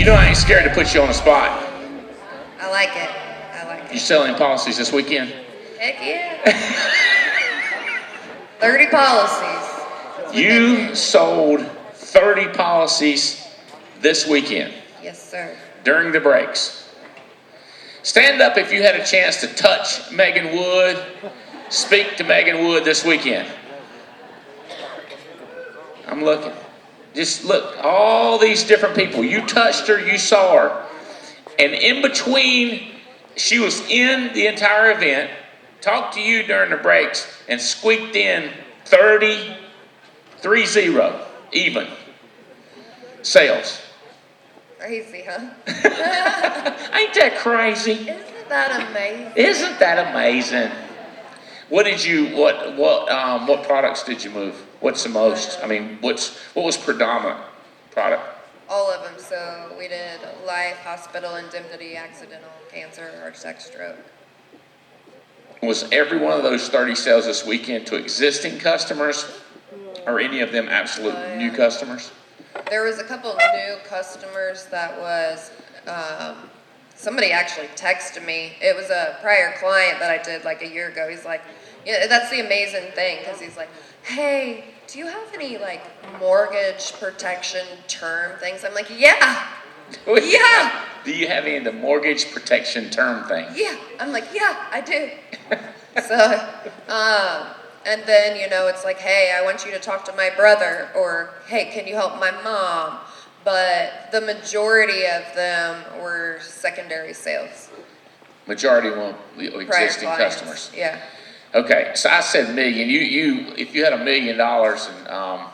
know I ain't scared to put you on the spot. I like it. I like it. You selling policies this weekend? Heck yeah. 30 policies. You sold 30 policies this weekend. Yes, sir. During the breaks. Stand up if you had a chance to touch Megan Wood, speak to Megan Wood this weekend. I'm looking. Just look, all these different people. You touched her, you saw her. And in between, she was in the entire event, talked to you during the breaks, and squeaked in 30, even, sales. Crazy, huh? Ain't that crazy? Isn't that amazing? Isn't that amazing? What products did you move? What's the most? I mean, what was predominant product? All of them. So we did life, hospital, indemnity, accidental, cancer, heart attack, stroke. Was every one of those 30 sales this weekend to existing customers, or any of them absolute new customers? There was a couple of new customers that was, somebody actually texted me. It was a prior client that I did like a year ago. He's like, yeah, that's the amazing thing, because he's like, hey, do you have any like mortgage protection term things? I'm like, yeah. Yeah. Do you have any of the mortgage protection term things? Yeah. I'm like, yeah, I do. So, and then, it's like, hey, I want you to talk to my brother, or hey, can you help my mom? But the majority of them were secondary sales. Majority were existing customers. Yeah. Okay, so I said million. You if you had $1 million and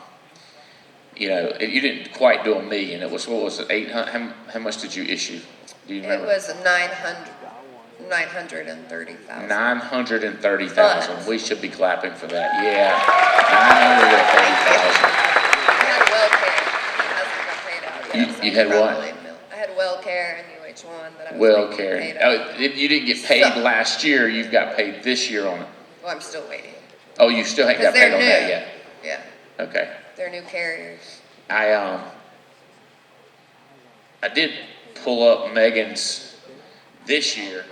you didn't quite do $1 million. It was, what was it, 800? How much did you issue? Do you remember? It was 930,000. 930,000. We should be clapping for that. Yeah, 930,000. You had what? I had WellCare and UH1 that I was WellCare. paid You didn't get paid last year. You've got paid this year on it. Well, I'm still waiting. Oh, you still haven't got paid on that yet? Yeah. Okay. They're new carriers. I did pull up Megan's this year.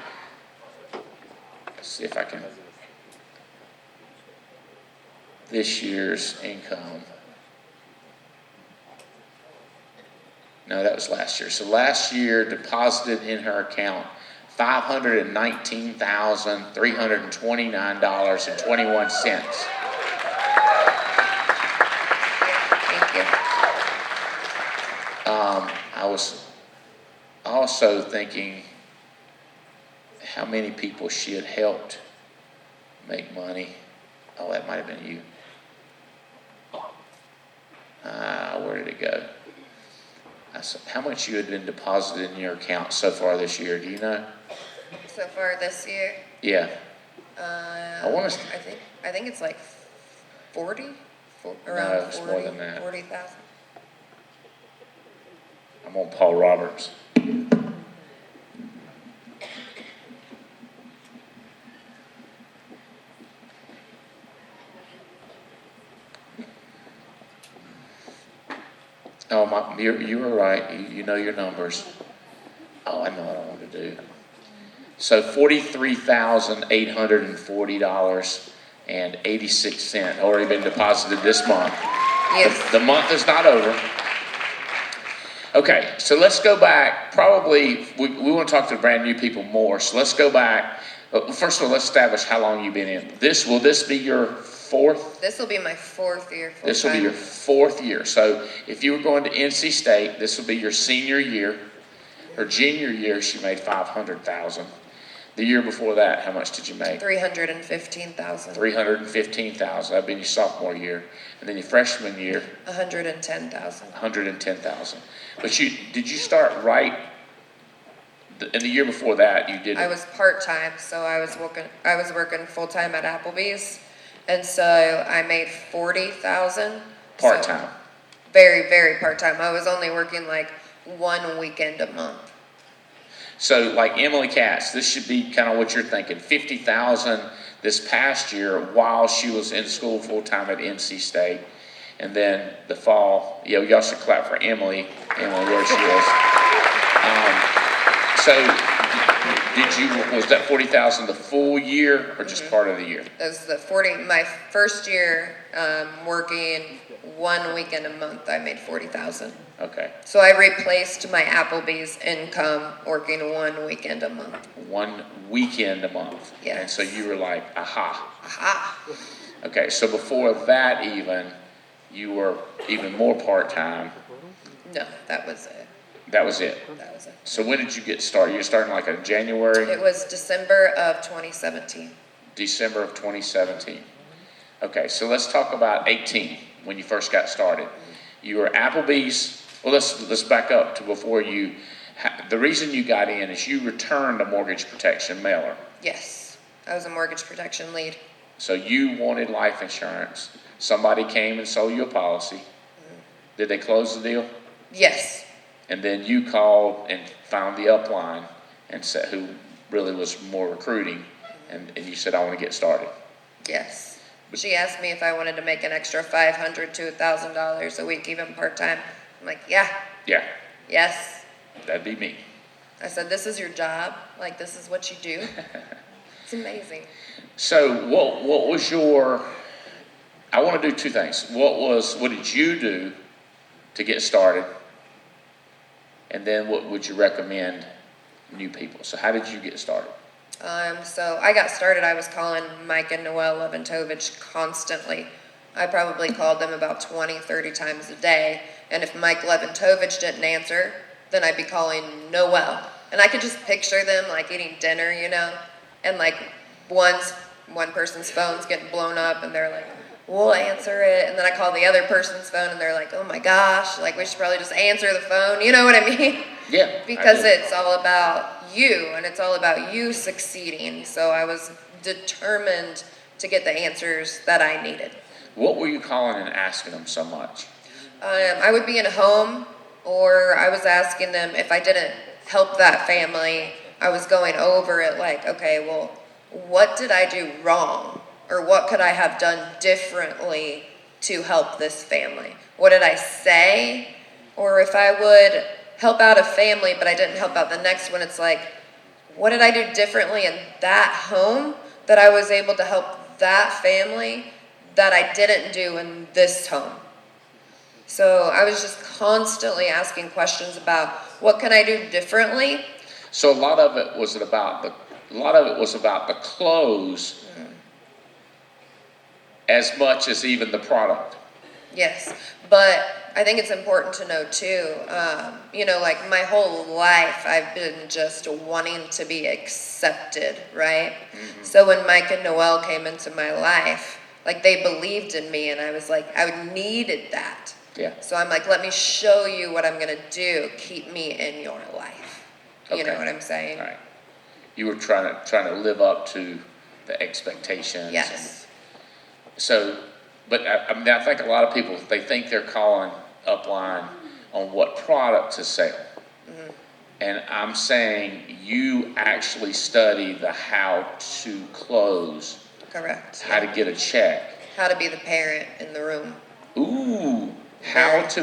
Let's see if I can. This year's income. No, that was last year. So last year deposited in her account $519,329.21. Thank you. I was also thinking how many people she had helped make money. Oh, that might have been you. Where did it go? How much you had been deposited in your account so far this year? Do you know? So far this year? Yeah. I think it's like 40. Around it's 40, more than that. 40,000. I'm on Paul Roberts. Oh, you were right. You know your numbers. Oh, I know what I want to do. So $43,840.86 already been deposited this month. Yes. The month is not over. Okay, so let's go back. Probably, we want to talk to brand new people more. So let's go back. First of all, let's establish how long you've been in. Will this be your fourth? This will be my fourth year. This will be your fourth year. So if you were going to NC State, this will be your senior year. Her junior year, she made $500,000. The year before that, how much did you make? $315,000. $315,000. That'd been your sophomore year, and then your freshman year. $110,000. $110,000. But did you start right? In the year before that, you did. I was part-time, so I was working full-time at Applebee's, and so I made $40,000. Part-time. So very, very part-time. I was only working like one weekend a month. So like Emily Katz, this should be kind of what you're thinking. $50,000 this past year while she was in school full-time at NC State. And then the fall, y'all should clap for Emily where she is. So, was that 40,000 the full year or just part of the year? It was my first year working 1 weekend a month, I made 40,000. Okay. So I replaced my Applebee's income working 1 weekend a month. 1 weekend a month. Yes. And so you were like, aha. Aha. Okay, so before that you were even more part-time. No, that was it. That was it. That was it. So when did you get started? You were starting like in January? It was December of 2017. December of 2017. Okay, so let's talk about 18, when you first got started. You were Applebee's. Well, let's back up to before you. The reason you got in is you returned a mortgage protection mailer. Yes, I was a mortgage protection lead. So you wanted life insurance. Somebody came and sold you a policy. Did they close the deal? Yes. And then you called and found the upline and said, who really was more recruiting, and you said, I want to get started. Yes. She asked me if I wanted to make an extra $500 to $1,000 a week, even part-time. I'm like, yeah. Yeah. Yes. That'd be me. I said, this is your job. Like, this is what you do. It's amazing. So what was I want to do two things. What did you do to get started? And then what would you recommend new people? So how did you get started? So I got started, I was calling Mike and Noel Leventovich constantly. I probably called them about 20, 30 times a day. And if Mike Leventovich didn't answer, then I'd be calling Noel. And I could just picture them like eating dinner, and like one person's phone's getting blown up and they're like, we'll answer it. And then I call the other person's phone and they're like, oh my gosh, like we should probably just answer the phone. You know what I mean? Yeah. Because it's all about you and it's all about you succeeding. So I was determined to get the answers that I needed. What were you calling and asking them so much? I would be in a home, or I was asking them if I didn't help that family. I was going over it like, okay, well, what did I do wrong? Or what could I have done differently to help this family? What did I say? Or if I would help out a family, but I didn't help out the next one, it's like, what did I do differently in that home that I was able to help that family that I didn't do in this home? So I was just constantly asking questions about what can I do differently? So a lot of it was about the clothes as much as even the product. Yes, but I think it's important to know too, like my whole life I've been just wanting to be accepted, right? Mm-hmm. So when Mike and Noel came into my life, like they believed in me and I was like, I needed that. Yeah. So I'm like, let me show you what I'm gonna do. Keep me in your life. Okay. You know what I'm saying? Right. You were trying to live up to the expectations. Yes. But I think a lot of people, they think they're calling upline on what product to sell. Mm-hmm. And I'm saying you actually study the how to close. Correct. How to get a check. How to be the parent in the room. Ooh. How to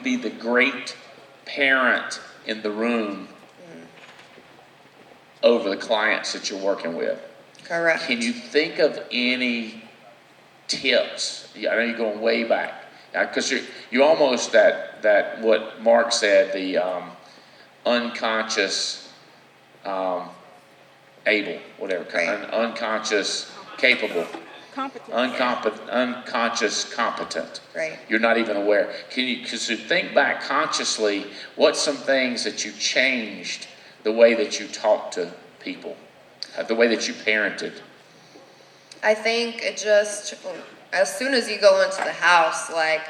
be the great parent in the room over the clients that you're working with. Correct. Can you think of any tips? I know you're going way back, because you're almost that what Mark said, the unconscious able, whatever, right. Unconscious capable. Unconscious competent. Right. You're not even aware. Because you think back consciously, what's some things that you changed the way that you talk to people, the way that you parented? I think it just, as soon as you go into the house, like,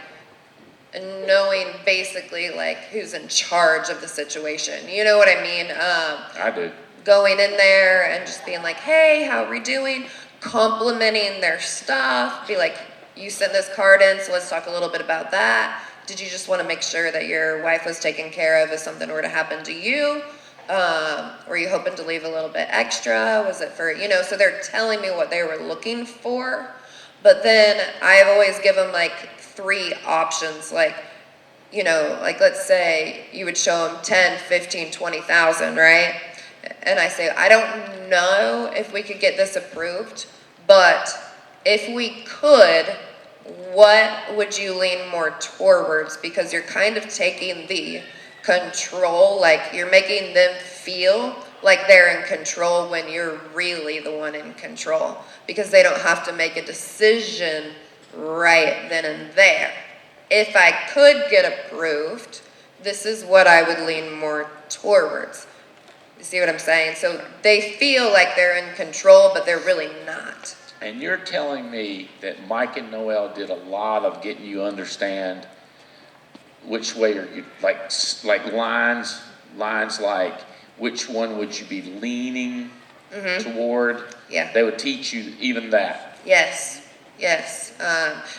knowing basically like who's in charge of the situation. You know what I mean? I do. Going in there and just being like, hey, how are we doing? Complimenting their stuff, be like, you sent this card in, so let's talk a little bit about that. Did you just want to make sure that your wife was taken care of if something were to happen to you? Were you hoping to leave a little bit extra? Was it for, so they're telling me what they were looking for. But then I've always given them like 3 options. Like, you know, like let's say you would show them 10, 15, 20,000, right? And I say, I don't know if we could get this approved, but if we could, what would you lean more towards? Because you're kind of taking the control, like you're making them feel like they're in control when you're really the one in control, because they don't have to make a decision right then and there. If I could get approved, this is what I would lean more towards. You see what I'm saying? So they feel like they're in control, but they're really not. And you're telling me that Mike and Noel did a lot of getting you understand which way are you, like lines like which one would you be leaning toward? Yeah. They would teach you even that. Yes.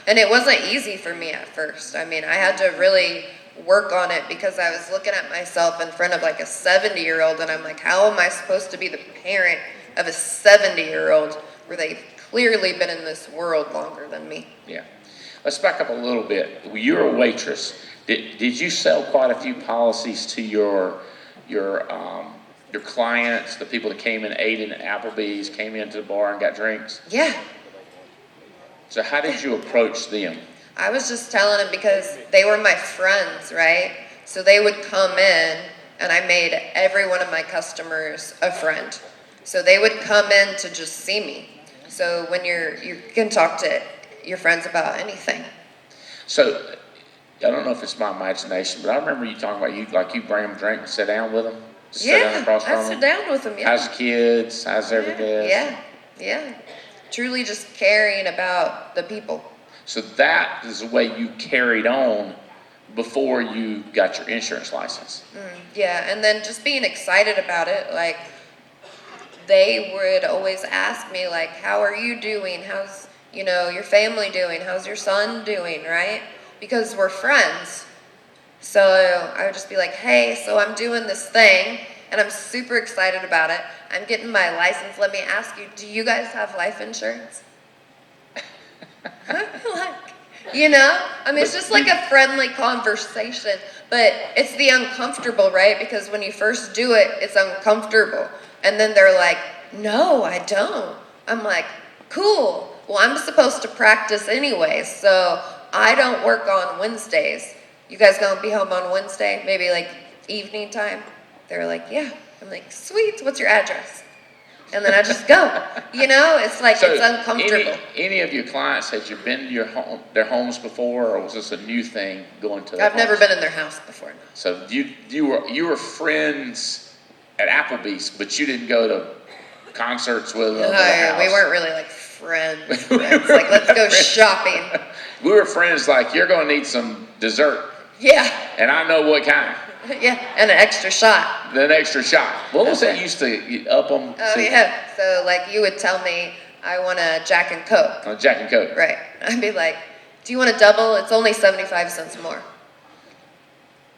And it wasn't easy for me at first. I mean, I had to really work on it because I was looking at myself in front of like a 70-year-old, and I'm like, how am I supposed to be the parent of a 70-year-old where they've clearly been in this world longer than me? Yeah. Let's back up a little bit. You're a waitress. Did you sell quite a few policies to your clients, the people that came and ate in Applebee's, came into the bar and got drinks? Yeah. So how did you approach them? I was just telling them because they were my friends, right? So they would come in, and I made every one of my customers a friend. So they would come in to just see me. So when you can talk to your friends about anything. So I don't know if it's my imagination, but I remember you talking about you bring them a drink and sit down with them. Sit down across from I sit down with them. Yeah. How's the kids? How's everything? Yeah. Truly just caring about the people. So that is the way you carried on before you got your insurance license. Yeah, and then just being excited about it. Like, they would always ask me, like, how are you doing? How's, your family doing? How's your son doing, right? Because we're friends. So I would just be like, hey, so I'm doing this thing, and I'm super excited about it. I'm getting my license. Let me ask you, do you guys have life insurance? It's just like a friendly conversation, but it's the uncomfortable, right? Because when you first do it, it's uncomfortable. And then they're like, no, I don't. I'm like, cool. Well, I'm supposed to practice anyway, so I don't work on Wednesdays. You guys gonna be home on Wednesday? Maybe like evening time? They're like, yeah. I'm like, sweet, what's your address? And then I just go. It's like, so it's uncomfortable. Any of your clients, had you been to their homes before, or was this a new thing going to I've never been in their house before. No. So you were friends at Applebee's, but you didn't go to concerts with them? No, we weren't really like friends. Like, let's go shopping. We were friends like, you're going to need some dessert. Yeah. And I know what kind. Yeah, and an extra shot. An extra shot. What was that used to up them? Oh, yeah. So, like, you would tell me, I want a Jack and Coke. A Jack and Coke. Right. I'd be like, do you want a double? It's only 75 cents more.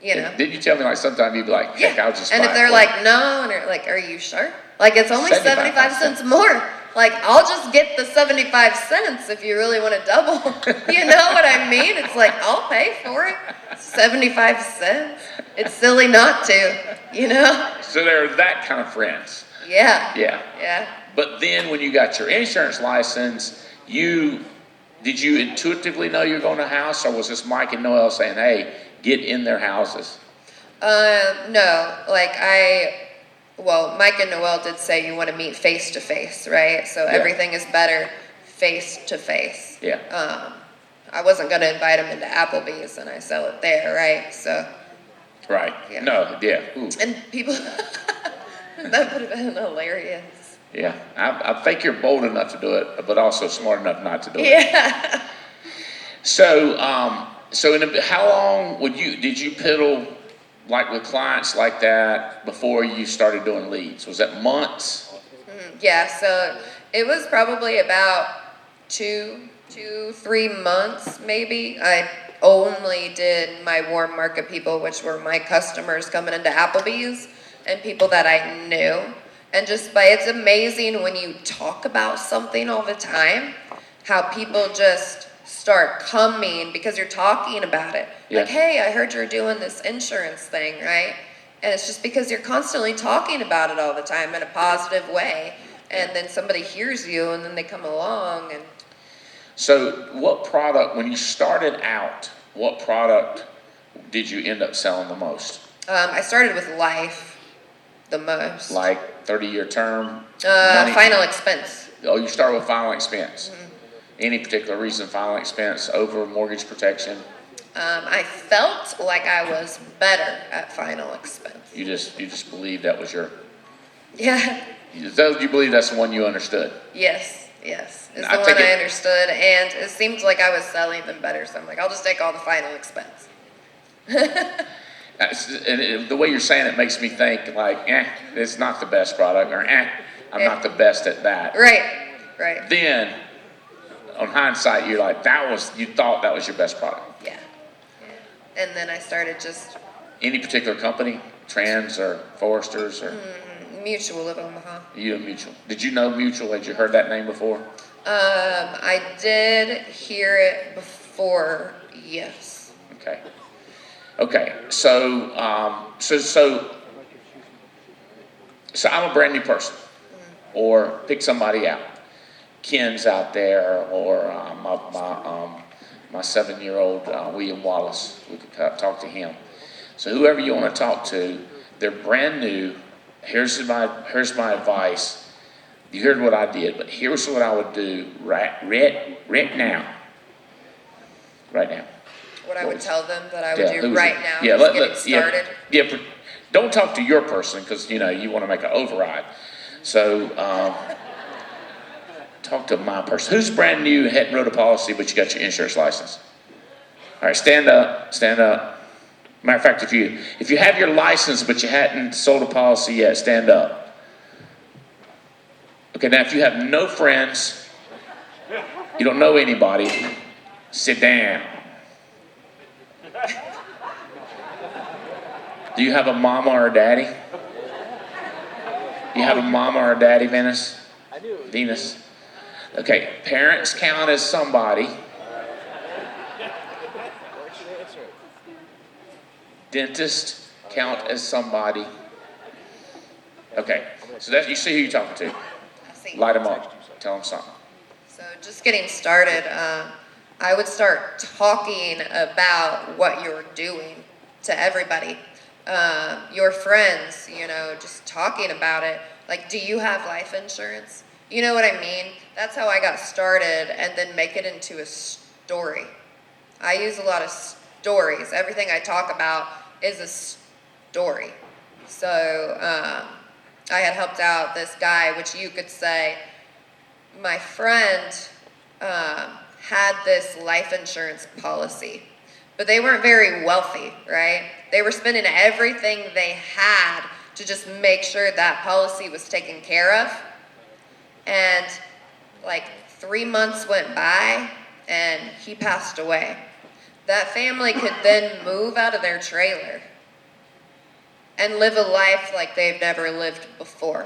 Did you tell me, like, sometimes you'd be like, heck, I'll just And buy if they're it. like, no, and they're like, are you sure? Like, it's only 75 cents more. Like, I'll just get the 75 cents if you really want a double. You know what I mean? It's like, I'll pay for it. 75 cents. It's silly not to, So they're that kind of friends. Yeah. But then when you got your insurance license, did you intuitively know you were going to a house, or was this Mike and Noel saying, hey, get in their houses? No. Mike and Noel did say you want to meet face to face, right? So everything is better face to face. Yeah. I wasn't going to invite them into Applebee's, and I sell it there, right? So. Right. Yeah. No, yeah. Ooh. And people, that would have been hilarious. Yeah. I think you're bold enough to do it, but also smart enough not to do it. Yeah. So, how long did you piddle like with clients like that before you started doing leads? Was that months? Yeah, so it was probably about 2-3 months maybe. I only did my warm market people, which were my customers coming into Applebee's and people that I knew. And it's amazing when you talk about something all the time, how people just start coming because you're talking about it. Yeah. Like, hey, I heard you're doing this insurance thing, right? And it's just because you're constantly talking about it all the time in a positive way. And then somebody hears you and then they come along. And So what product, when you started out, what product did you end up selling the most? I started with life the most. Like 30-year term? Money? Final expense. Oh, you start with final expense. Any particular reason final expense over mortgage protection? I felt like I was better at final expense. You just believe that was your, Yeah. you believe that's the one you understood? Yes. It's the I one take I it- understood, and it seemed like I was selling them better. So I'm like, I'll just take all the final expense. And the way you're saying it makes me think like, it's not the best product, or I'm not the best at that. Right. Then, on hindsight, you're like, you thought that was your best product. Yeah. And then I started just Any particular company, Trans or Foresters or Mutual of Omaha. you and Mutual? Did you know Mutual? Had you heard that name before? I did hear it before, yes. Okay. So I'm a brand new person, or pick somebody out. Ken's out there, or my 7-year-old William Wallace. We could talk to him. So whoever you want to talk to, they're brand new. Here's my advice. You heard what I did, but here's what I would do right now. Right now. What I would tell them that I would do who's right it? now, Yeah, just getting started. Yeah, don't talk to your person because you want to make an override. So talk to my person. Who's brand new, hadn't wrote a policy, but you got your insurance license? All right, stand up. Matter of fact, if you have your license but you hadn't sold a policy yet, stand up. Okay, now if you have no friends, you don't know anybody, sit down. Do you have a mama or a daddy? Do you have a mama or a daddy, Venus? I do. Venus? Okay, parents count as somebody. Dentist count as somebody. Okay, so you see who you're talking to. I see. Light them up. Tell them something. So just getting started, I would start talking about what you're doing to everybody. Your friends, just talking about it. Like, do you have life insurance? You know what I mean? That's how I got started, and then make it into a story. I use a lot of stories. Everything I talk about is a story. So I had helped out this guy, which you could say, my friend had this life insurance policy, but they weren't very wealthy, right? They were spending everything they had to just make sure that policy was taken care of. And like 3 months went by and he passed away. That family could then move out of their trailer and live a life like they've never lived before.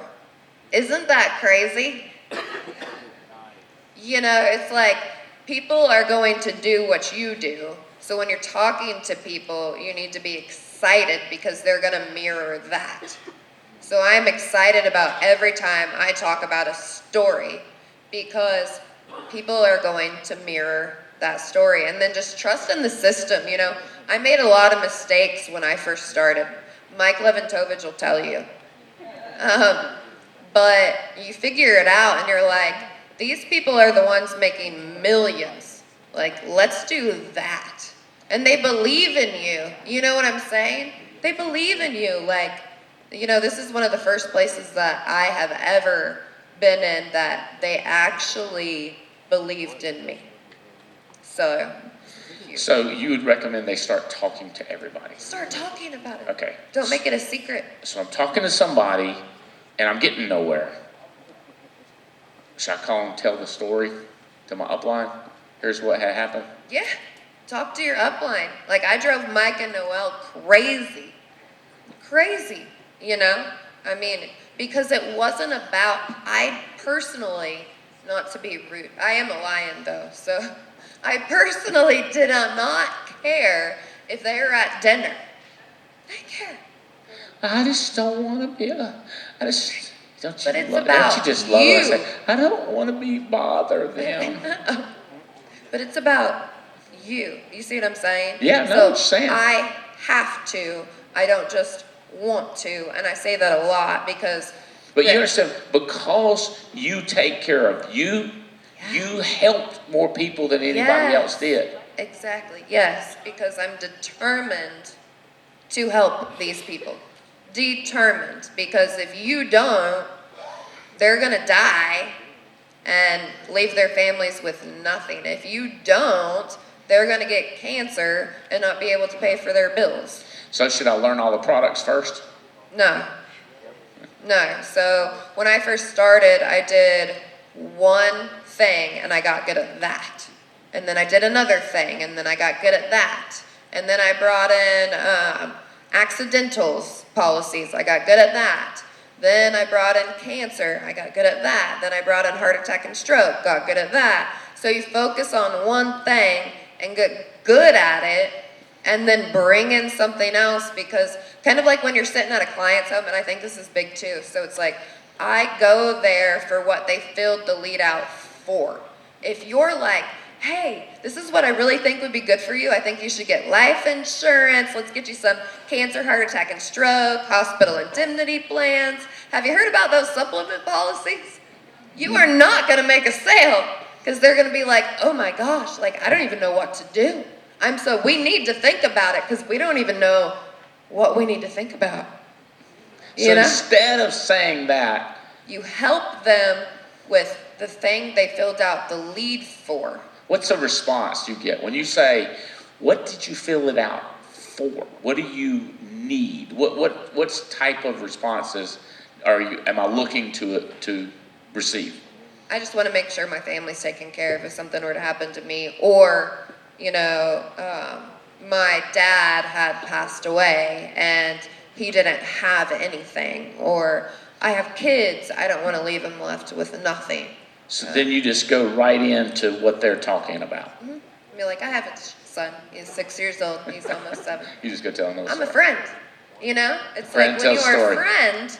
Isn't that crazy? It's like people are going to do what you do. So when you're talking to people, you need to be excited because they're going to mirror that. So I'm excited about every time I talk about a story because people are going to mirror that story. And then just trust in the system. I made a lot of mistakes when I first started. Mike Leventovich will tell you. But you figure it out and you're like, these people are the ones making millions. Like, let's do that. And they believe in you. You know what I'm saying? They believe in you. Like, this is one of the first places that I have ever been in that they actually believed in me. So you would recommend they start talking to everybody? Start talking about it. Okay. Don't make it a secret. So I'm talking to somebody and I'm getting nowhere. Should I call and tell the story to my upline? Here's what had happened. Yeah. Talk to your upline. Like, I drove Mike and Noelle crazy. Because it wasn't about, I personally, not to be rude, I am a lion though, so I personally did not care if they were at dinner. I didn't care. I just don't want to be I just, don't you But it's love, about don't you just love it? I you. say, I don't want to bother them. But it's about you. You see what I'm saying? Yeah, no, So what you're saying. I have to. I don't just want to. And I say that a lot because. But you understand, because you take care of you, you helped more people than anybody else did. Exactly. Yes, because I'm determined to help these people. Determined. Because if you don't, they're going to die and leave their families with nothing. If you don't, they're going to get cancer and not be able to pay for their bills. So should I learn all the products first? No. No. So when I first started, I did one thing and I got good at that. And then I did another thing and then I got good at that. And then I brought in accidentals policies. I got good at that. Then I brought in cancer. I got good at that. Then I brought in heart attack and stroke. Got good at that. So you focus on one thing and get good at it and then bring in something else, because kind of like when you're sitting at a client's home, and I think this is big too. So it's like, I go there for what they filled the lead out for. If you're like, hey, this is what I really think would be good for you. I think you should get life insurance. Let's get you some cancer, heart attack, and stroke, hospital indemnity plans. Have you heard about those supplement policies? You are not going to make a sale, because they're going to be like, oh my gosh, like I don't even know what to do. We need to think about it, because we don't even know what we need to think about. So instead of saying that, you help them with the thing they filled out the lead for. what's the response you get when you say, what did you fill it out for? What do you need? What type of responses am I looking to receive? I just want to make sure my family's taken care of if something were to happen to me, or my dad had passed away and he didn't have anything, or I have kids, I don't want to leave them left with nothing. So then you just go right into what they're talking about. Mm-hmm. Be like, I have a son, he's 6 years old, he's almost 7. You just go tell them. I'm a friend, It's Friend like when you tells are story. a friend,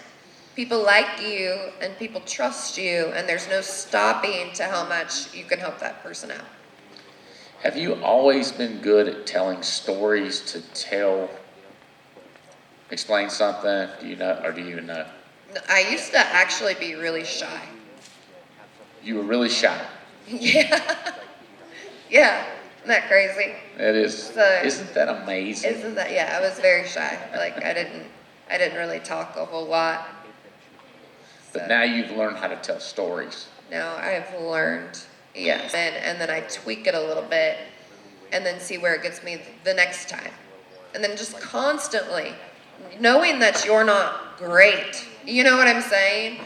people like you and people trust you, and there's no stopping to how much you can help that person out. Have you always been good at telling stories to explain something? Do you know, or do you even know? I used to actually be really shy. You were really shy. Yeah. Yeah. Isn't that crazy? It is. So, isn't that amazing? Isn't that? Yeah, I was very shy. Like I didn't really talk a whole lot. But now you've learned how to tell stories. Now I've learned, yes. And then I tweak it a little bit and then see where it gets me the next time. And then just constantly knowing that you're not great. You know what I'm saying?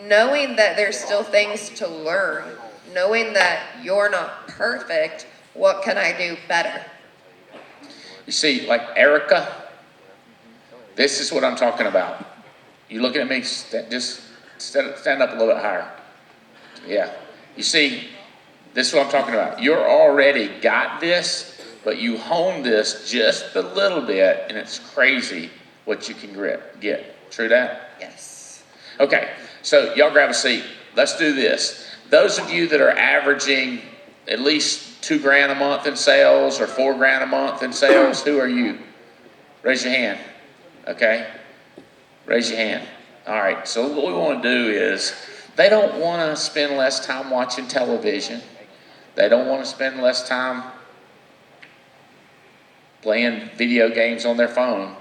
Knowing that there's still things to learn. Knowing that you're not perfect. What can I do better? You see, like Erica, this is what I'm talking about. You looking at me, just stand up a little bit higher. Yeah. You see, this is what I'm talking about. You're already got this, but you hone this just a little bit, and it's crazy what you can get. True that? Yes. Okay, so y'all grab a seat. Let's do this. Those of you that are averaging at least $2,000 a month in sales or $4,000 a month in sales, who are you? Raise your hand. Okay? Raise your hand. All right, so what we want to do is, they don't want to spend less time watching television. They don't want to spend less time playing video games on their phone.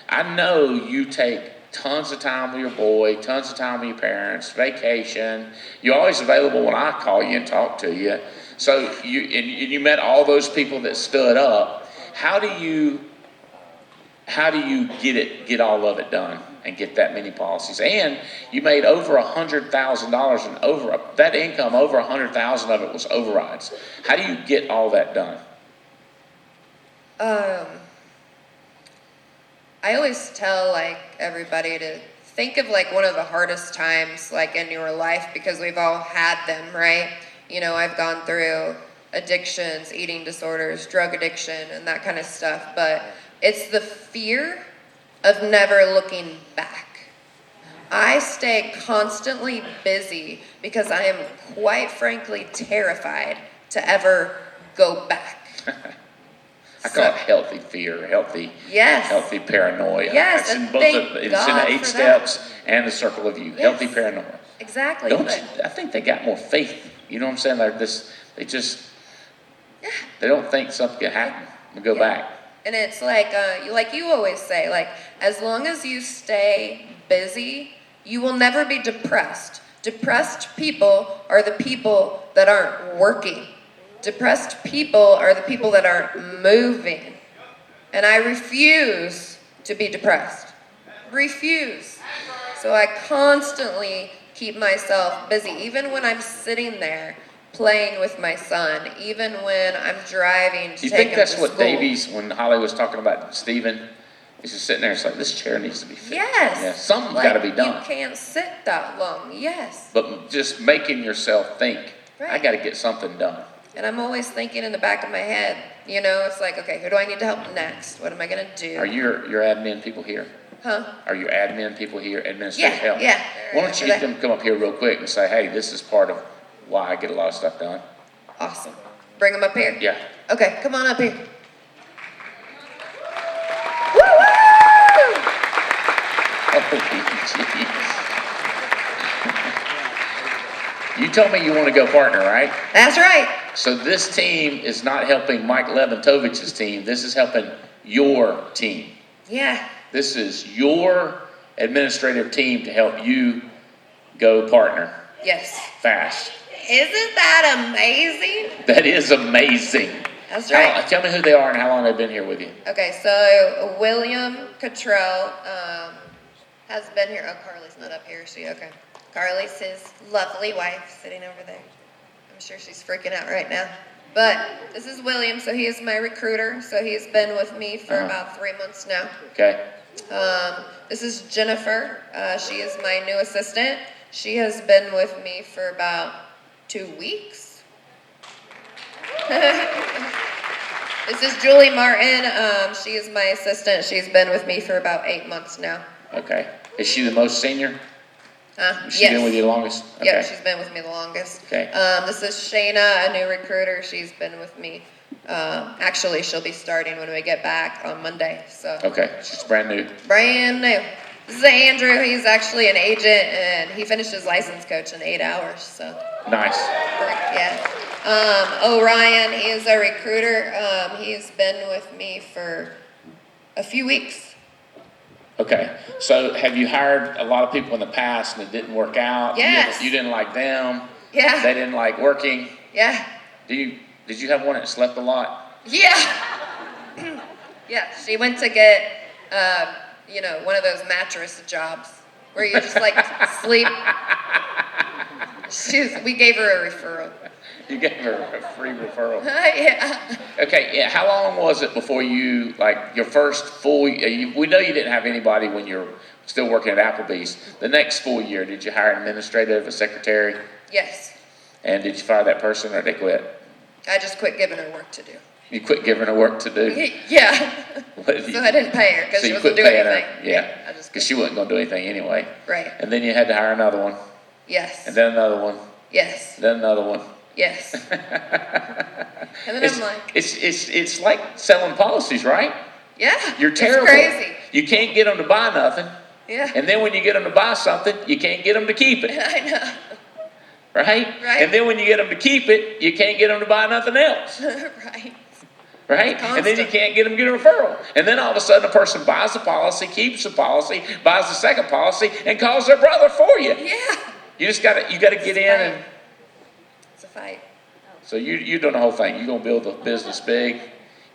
I know you take tons of time with your boy, tons of time with your parents, vacation. You're always available when I call you and talk to you. So you met all those people that stood up. How do you get all of it done and get that many policies? And you made over $100,000, and that income, over 100,000 of it was overrides. How do you get all that done? I always tell everybody to think of one of the hardest times in your life, because we've all had them, right? I've gone through addictions, eating disorders, drug addiction, and that kind of stuff. But it's the fear of never looking back. I stay constantly busy because I am quite frankly terrified to ever go back. I call it healthy fear, healthy paranoia. Yes, It's in and both thank it's in God the 8 for steps and the circle of you. Yes. Healthy paranoia. Exactly. I think they got more faith. You know what I'm saying? Like this, they don't think something can happen and go back. And it's like you always say, like, as long as you stay busy, you will never be depressed. Depressed people are the people that aren't working. Depressed people are the people that aren't moving. And I refuse to be depressed. Refuse. So I constantly keep myself busy, even when I'm sitting there playing with my son, even when I'm driving to You take think him that's to what school. Davies, when Holly was talking about Stephen, he's just sitting there, it's like, this chair needs to be fixed. Yes. Yeah, something's Like, got to be done. You can't sit that long. Yes. But just making yourself think, I Right. got to get something done. And I'm always thinking in the back of my head, you know, it's like, okay, who do I need to help next? What am I going to do? Are your admin people here? Huh? Are your admin people here, administrative help? Yeah. Why don't you get them to come up here real quick and say, hey, this is part of why I get a lot of stuff done. Awesome. Bring them up here? Yeah. Okay, come on up here. Oh, jeez. You told me you want to go partner, right? That's right. So this team is not helping Mike Leventovich's team. This is helping your team. Yeah. This is your administrative team to help you go partner Yes. fast. Isn't that amazing? That is amazing. That's right. Tell me who they are and how long they've been here with you. Okay, so William Cottrell has been here. Oh, Carly's not up here. Is she? Okay. Carly's his lovely wife sitting over there. I'm sure she's freaking out right now. But this is William, so he is my recruiter. So he's been with me for about 3 months now. Okay. This is Jennifer. She is my new assistant. She has been with me for about 2 weeks. This is Julie Martin. She is my assistant. She's been with me for about 8 months now. Okay. Is she the most senior? Has she Yes. been with you the longest? Okay. Yep, she's been with me the longest. Okay. This is Shayna, a new recruiter. She's been with me. Actually, she'll be starting when we get back on Monday. So Okay. She's brand new. brand new. This is Andrew. He's actually an agent, and he finished his license coach in 8 hours. So Nice. yeah. Orion, he is a recruiter. He's been with me for a few weeks. Okay. So have you hired a lot of people in the past and it didn't work out? Yes. You didn't like them. Yeah. They didn't like working. Yeah. Did you have one that slept a lot? Yeah. Yeah. She went to get, one of those mattress jobs where you just like sleep. We gave her a referral. You gave her a free referral. Yeah. Okay, yeah, how long was it before you, like, your first full, we know you didn't have anybody when you're still working at Applebee's. The next full year, did you hire an administrative, a secretary? Yes. And did you fire that person or did they quit? I just quit giving her work to do. You quit giving her work to do? Yeah. So I didn't pay her because So she you wasn't quit doing paying anything. her, yeah, I just because she wasn't gonna do anything anyway. Right. And then you had to hire another one, Yes. and then another one, Yes. then another one. Yes. And then I'm like, It's like selling policies, right? yeah. You're terrible. It's crazy. You can't get them to buy nothing. Yeah. And then when you get them to buy something, you can't get them to keep it, I know. right? Right. And then when you get them to keep it, you can't get them to buy nothing else, Right. right? And then you can't get them to get a referral. And then all of a sudden a person buys the policy, keeps the policy, buys the second policy, and calls their brother for you. Yeah. You gotta get in and, It's a fight. so you're doing the whole thing. You're gonna build the business big.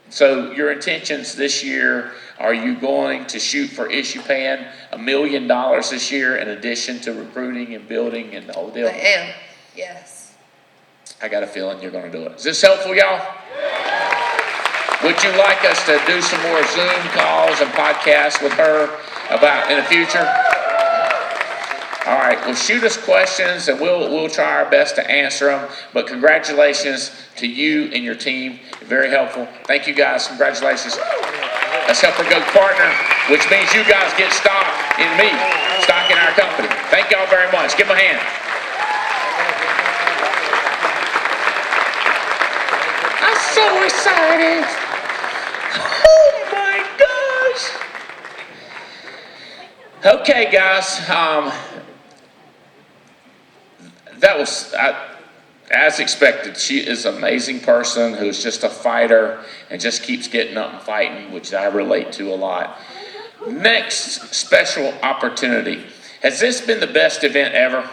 So your intentions this year, are you going to shoot for issue paying $1 million this year in addition to recruiting and building and the whole deal? I am. Yes. I got a feeling you're gonna do it. Is this helpful, y'all? Would you like us to do some more Zoom calls and podcasts with her about in the future? All right, well, shoot us questions and we'll try our best to answer them. But congratulations to you and your team. Very helpful. Thank you guys. Congratulations. Let's help her go partner, which means you guys get stock in me, stock in our company. Thank y'all very much. Give them a hand. I'm so excited. Oh my gosh. Okay, guys. That was, as expected, she is an amazing person who's just a fighter and just keeps getting up and fighting, which I relate to a lot. Next special opportunity. Has this been the best event ever?